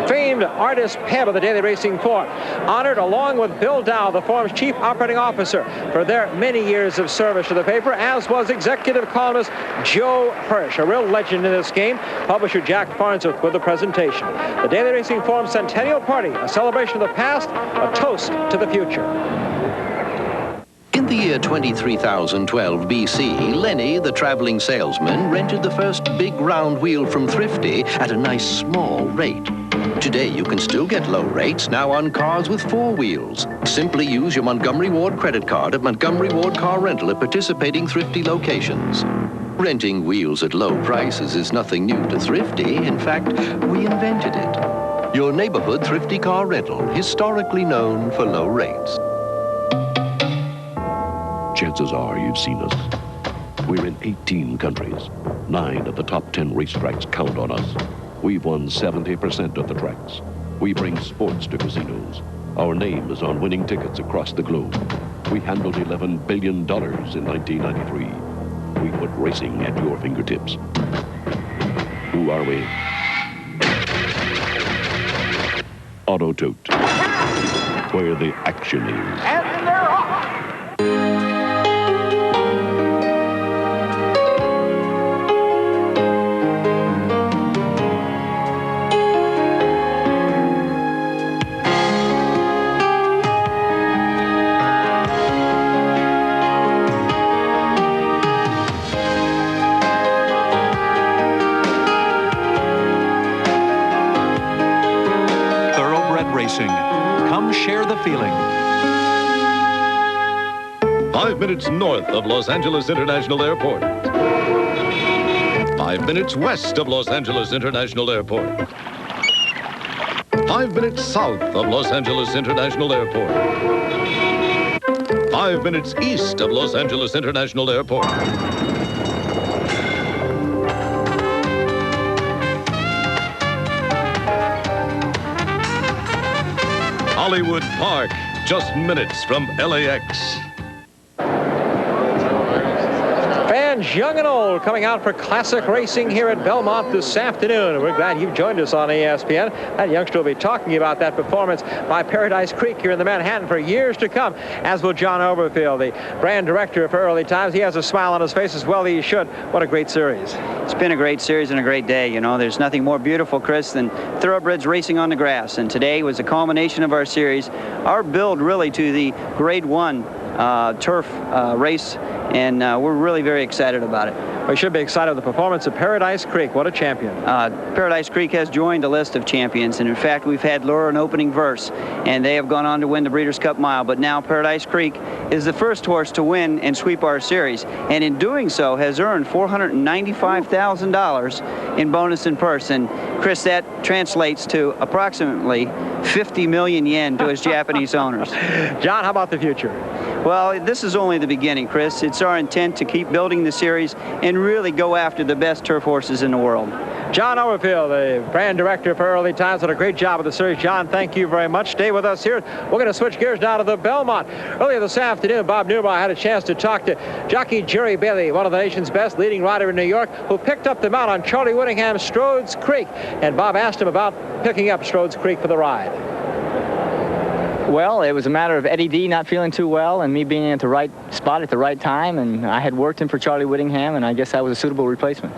Famed artist Peb of the Daily Racing Forum, honored along with Bill Dow, the forum's chief operating officer, for their many years of service to the paper, as was executive columnist Joe Hirsch, a real legend in this game. Publisher Jack Farnsworth with the presentation. The Daily Racing Forum Centennial Party, a celebration of the past, a toast to the future. In the year 23,012 BC, Lenny, the traveling salesman, rented the first big round wheel from Thrifty at a nice small rate. Today, you can still get low rates now on cars with 4 wheels. Simply use your Montgomery Ward credit card at Montgomery Ward Car Rental at participating Thrifty locations. Renting wheels at low prices is nothing new to Thrifty. In fact, we invented it. Your neighborhood Thrifty Car Rental, historically known for low rates. Chances are you've seen us. We're in 18 countries. 9 of the top 10 racetracks count on us. We've won 70% of the tracks. We bring sports to casinos. Our name is on winning tickets across the globe. We handled $11 billion in 1993. We put racing at your fingertips. Who are we? Auto Tote, where the action is. And they're off. Come share the feeling. 5 minutes north of Los Angeles International Airport. 5 minutes west of Los Angeles International Airport. 5 minutes south of Los Angeles International Airport. 5 minutes east of Los Angeles International Airport. Hollywood Park, just minutes from LAX. Fans young and old coming out for classic racing here at Belmont this afternoon. We're glad you've joined us on ESPN. That youngster will be talking about that performance by Paradise Creek here in the Manhattan for years to come, as will John Overfield, the brand director for Early Times. He has a smile on his face as well he should. What a great series. It's been a great series and a great day. You know, there's nothing more beautiful, Chris, than thoroughbreds racing on the grass. And today was a culmination of our series, our build really to the Grade 1 turf race, and we're really very excited about it. We should be excited with the performance of Paradise Creek. What a champion. Paradise Creek has joined a list of champions, and in fact we've had Laura and Opening Verse, and they have gone on to win the Breeders' Cup Mile, but now Paradise Creek is the first horse to win and sweep our series, and in doing so has earned $495,000 in bonus and purse. And Chris, that translates to approximately 50 million yen to his Japanese owners. John, how about the future? Well, this is only the beginning, Chris. It's our intent to keep building the series and really go after the best turf horses in the world. John Overfield, the brand director for Early Times, did a great job with the series. John, thank you very much. Stay with us here. We're going to switch gears now to the Belmont. Earlier this afternoon, Bob Newmar had a chance to talk to jockey Jerry Bailey, one of the nation's best leading rider in New York, who picked up the mount on Charlie Whittingham's Strode's Creek. And Bob asked him about picking up Strode's Creek for the ride. Well, it was a matter of Eddie D not feeling too well and me being at the right spot at the right time, and I had worked him for Charlie Whittingham, and I guess I was a suitable replacement.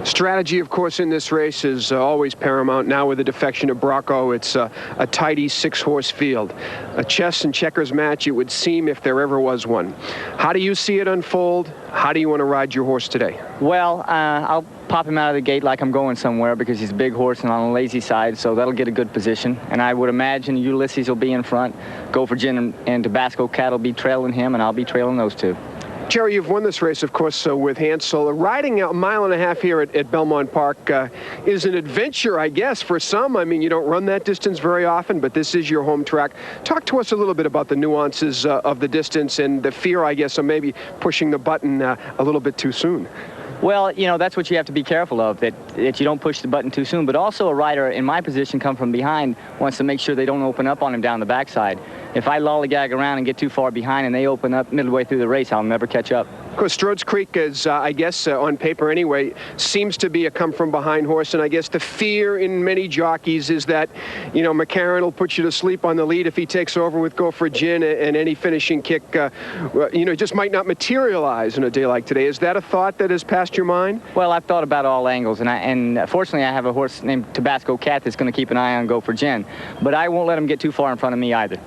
Strategy, of course, in this race is always paramount. Now with the defection of Brocco, it's a tidy 6-horse field. A chess and checkers match, it would seem, if there ever was one. How do you see it unfold? How do you want to ride your horse today? Well, I'll pop him out of the gate like I'm going somewhere because he's a big horse and on the lazy side, so that'll get a good position. And I would imagine Ulysses will be in front. Gopher Gin and Tabasco Cat will be trailing him, and I'll be trailing those two. Jerry, you've won this race, of course, with Hansel. Riding a mile and a half here at Belmont Park is an adventure, I guess, for some. I mean, you don't run that distance very often, but this is your home track. Talk to us a little bit about the nuances of the distance and the fear, I guess, of maybe pushing the button a little bit too soon. Well, you know, that's what you have to be careful of, that you don't push the button too soon. But also a rider in my position come from behind wants to make sure they don't open up on him down the backside. If I lollygag around and get too far behind and they open up midway through the race, I'll never catch up. Of course, Strode's Creek is, I guess, on paper anyway, seems to be a come-from-behind horse. And I guess the fear in many jockeys is that, you know, McCarron will put you to sleep on the lead if he takes over with Gopher Gin, and any finishing kick, you know, just might not materialize in a day like today. Is that a thought that has passed your mind? Well, I've thought about all angles, and fortunately I have a horse named Tabasco Cat that's going to keep an eye on Gopher Gin. But I won't let him get too far in front of me either.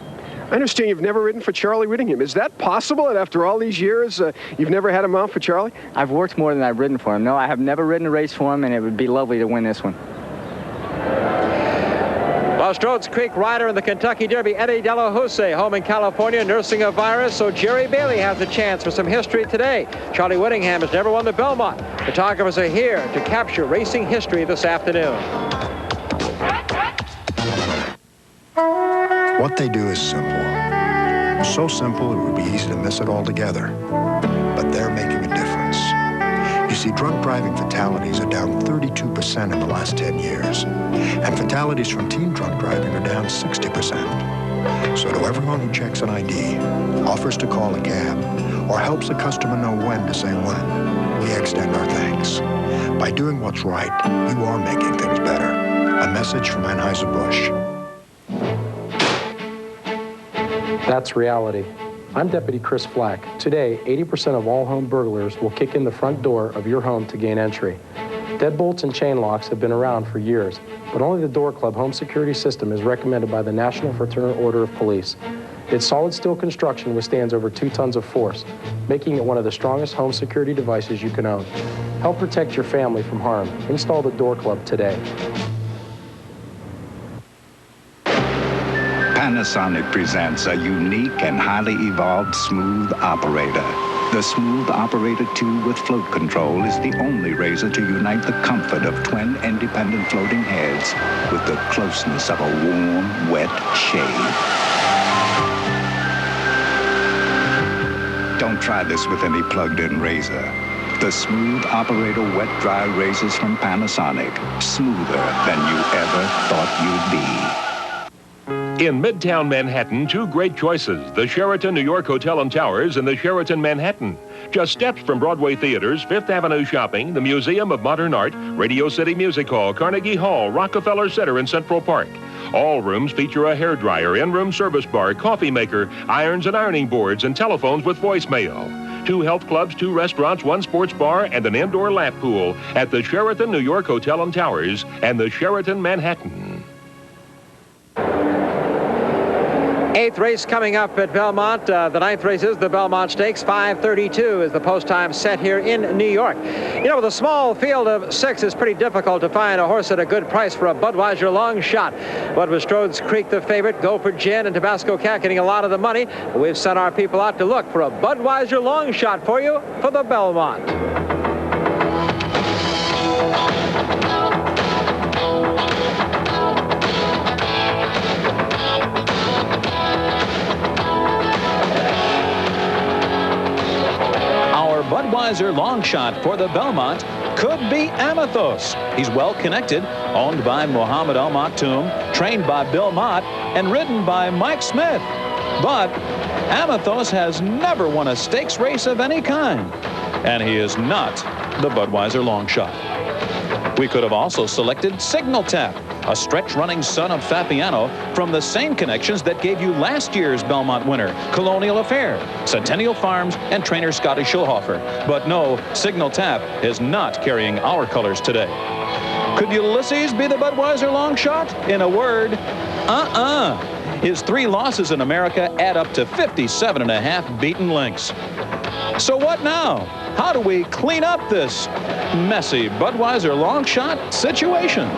I understand you've never ridden for Charlie Whittingham. Is that possible? And after all these years, you've never had him out for Charlie? I've worked more than I've ridden for him. No, I have never ridden a race for him, and it would be lovely to win this one. Well, Strode's Creek rider in the Kentucky Derby, Eddie De La Houssaye, home in California, nursing a virus, so Jerry Bailey has a chance for some history today. Charlie Whittingham has never won the Belmont. Photographers are here to capture racing history this afternoon. What they do is simple. So simple it would be easy to miss it altogether. But they're making a difference. You see, drunk driving fatalities are down 32% in the last 10 years. And fatalities from teen drunk driving are down 60%. So to everyone who checks an ID, offers to call a cab, or helps a customer know when to say when, we extend our thanks. By doing what's right, you are making things better. A message from Anheuser-Busch. That's reality. I'm Deputy Chris Flack. Today, 80% of all home burglars will kick in the front door of your home to gain entry. Deadbolts and chain locks have been around for years, but only the Door Club home security system is recommended by the National Fraternal Order of Police. Its solid steel construction withstands over 2 tons of force, making it one of the strongest home security devices you can own. Help protect your family from harm. Install the Door Club today. Panasonic presents a unique and highly evolved smooth operator. The Smooth Operator 2 with float control is the only razor to unite the comfort of twin independent floating heads with the closeness of a warm, wet shave. Don't try this with any plugged-in razor. The Smooth Operator wet-dry razors from Panasonic. Smoother than you ever thought you'd be. In Midtown Manhattan, 2 great choices, the Sheraton New York Hotel and Towers and the Sheraton Manhattan. Just steps from Broadway Theaters, Fifth Avenue Shopping, the Museum of Modern Art, Radio City Music Hall, Carnegie Hall, Rockefeller Center, and Central Park. All rooms feature a hairdryer, in-room service bar, coffee maker, irons and ironing boards, and telephones with voicemail. 2 health clubs, 2 restaurants, 1 sports bar, and an indoor lap pool at the Sheraton New York Hotel and Towers and the Sheraton Manhattan. 8th race coming up at Belmont. The 9th race is the Belmont Stakes. 5:32 is the post time set here in New York. You know, with a small field of 6, it's pretty difficult to find a horse at a good price for a Budweiser long shot. But with Strode's Creek the favorite, Gopher Gin and Tabasco Cat getting a lot of the money, we've sent our people out to look for a Budweiser long shot for you for the Belmont. Budweiser long shot for the Belmont could be Amathos. He's well connected, owned by Mohammed Al Maktoum, trained by Bill Mott, and ridden by Mike Smith. But Amathos has never won a stakes race of any kind, and he is not the Budweiser long shot. We could have also selected Signal Tap, a stretch-running son of Fabiano from the same connections that gave you last year's Belmont winner, Colonial Affair, Centennial Farms, and trainer Scotty Schulhofer. But no, Signal Tap is not carrying our colors today. Could Ulysses be the Budweiser long shot? In a word, His 3 losses in America add up to 57.5 beaten lengths. So what now? How do we clean up this messy Budweiser long shot situation?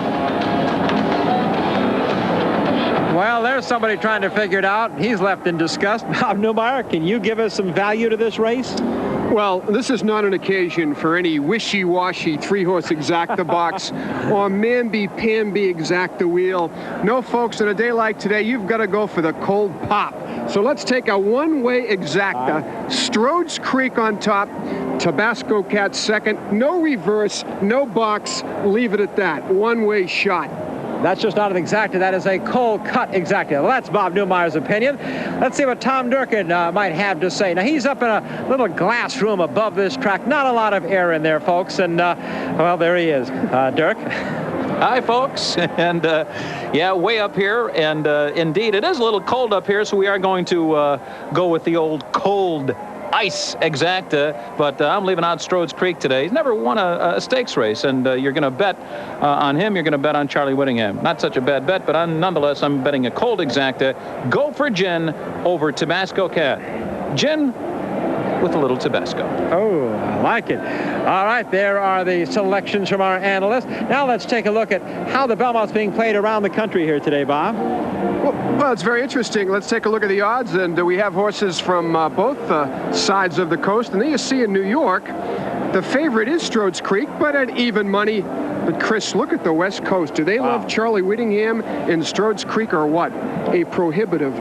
Well, there's somebody trying to figure it out. He's left in disgust. Bob Newmeyer, can you give us some value to this race? Well, this is not an occasion for any wishy-washy 3-horse exacta box or mamby-pamby exacta wheel. No, folks, on a day like today, you've got to go for the cold pop. So let's take a one-way exacta. Strode's Creek on top, Tabasco Cat second. No reverse, no box. Leave it at that. One-way shot. That's just not an exacta. That is a cold cut exacta. Well, that's Bob Newmeyer's opinion. Let's see what Tom Durkin might have to say. Now, he's up in a little glass room above this track. Not a lot of air in there, folks. And, well, there he is. Dirk? Hi, folks. And, yeah, way up here. And, indeed, it is a little cold up here, so we are going to go with the old cold ice exacta, but I'm leaving out Strode's Creek today. He's never won a stakes race, and you're going to bet on him. You're going to bet on Charlie Whittingham. Not such a bad bet, but nonetheless, I'm betting a cold exacta. Go for gin over Tabasco Cat. Gin with a little Tabasco. Oh, I like it. All right, there are the selections from our analysts. Now let's take a look at how the Belmont's being played around the country here today, Bob. Well, it's very interesting. Let's take a look at the odds, and we have horses from both sides of the coast. And then you see in New York, the favorite is Strode's Creek, but at even money. But, Chris, look at the West Coast. Do they love Charlie Whittingham in Strode's Creek or what? A prohibitive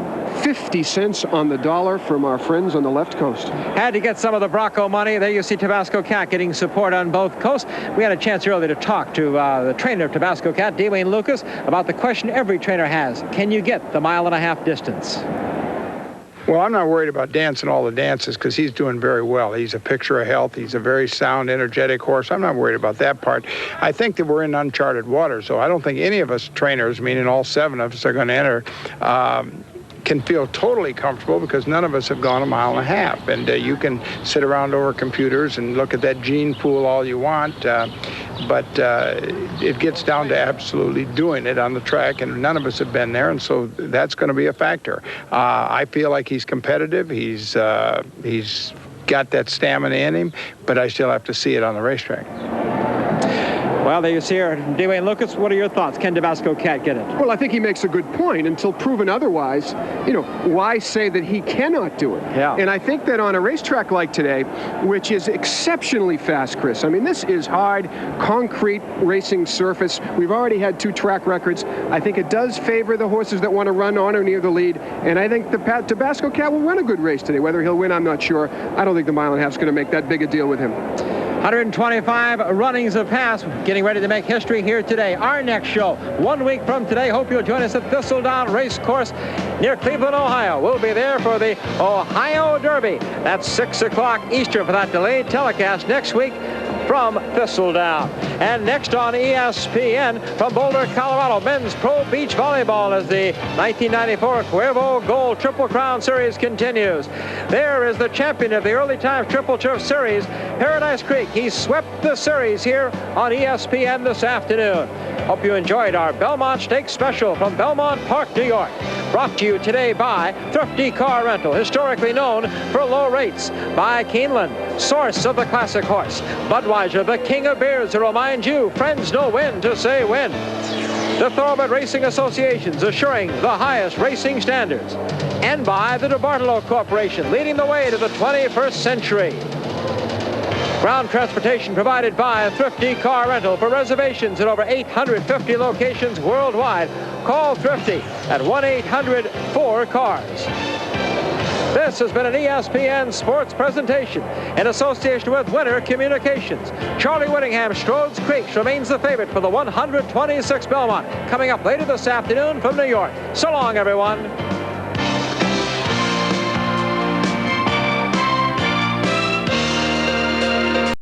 50 cents on the dollar from our friends on the left coast. Had to get some of the Brocco money. There you see Tabasco Cat getting support on both coasts. We had a chance earlier to talk to the trainer of Tabasco Cat, Dwayne Lucas, about the question every trainer has. Can you get the 1.5 mile distance? Well, I'm not worried about dancing all the dances because he's doing very well. He's a picture of health. He's a very sound, energetic horse. I'm not worried about that part. I think that we're in uncharted waters, so I don't think any of us trainers, meaning all 7 of us are going to enter, can feel totally comfortable because none of us have gone 1.5 miles. And you can sit around over computers and look at that gene pool all you want, but it gets down to absolutely doing it on the track, and none of us have been there, and so that's going to be a factor. I feel like he's competitive. He's got that stamina in him, but I still have to see it on the racetrack. Well, there you see here, Dwayne Lucas. What are your thoughts? Can Tabasco Cat get it? Well, I think he makes a good point. Until proven otherwise, you know, why say that he cannot do it? Yeah. And I think that on a racetrack like today, which is exceptionally fast, Chris, I mean, this is hard, concrete racing surface. We've already had 2 track records. I think it does favor the horses that want to run on or near the lead. And I think the Tabasco Cat will run a good race today. Whether he'll win, I'm not sure. I don't think the 1.5 miles is going to make that big a deal with him. 125 runnings have passed, getting ready to make history here today. Our next show, 1 week from today. Hope you'll join us at Thistledown Race Course near Cleveland, Ohio. We'll be there for the Ohio Derby. That's 6 o'clock Eastern for that delayed telecast next week from Thistledown. And next on ESPN from Boulder, Colorado, men's pro beach volleyball as the 1994 Cuervo Gold Triple Crown Series continues. There is the champion of the early time Triple Turf Series, Paradise Creek. He swept the series here on ESPN this afternoon. Hope you enjoyed our Belmont Stakes special from Belmont Park, New York. Brought to you today by Thrifty Car Rental, historically known for low rates. By Keeneland, source of the classic horse. Budweiser, the king of beers, to remind you, friends know when to say when. The Thoroughbred Racing Associations, assuring the highest racing standards. And by the DeBartolo Corporation, leading the way to the 21st century. Ground transportation provided by Thrifty Car Rental. For reservations at over 850 locations worldwide, call Thrifty at 1-800-4CARS. This has been an ESPN sports presentation in association with Winter Communications. Charlie Whittingham, Strode's Creek, remains the favorite for the 126 Belmont, coming up later this afternoon from New York. So long, everyone.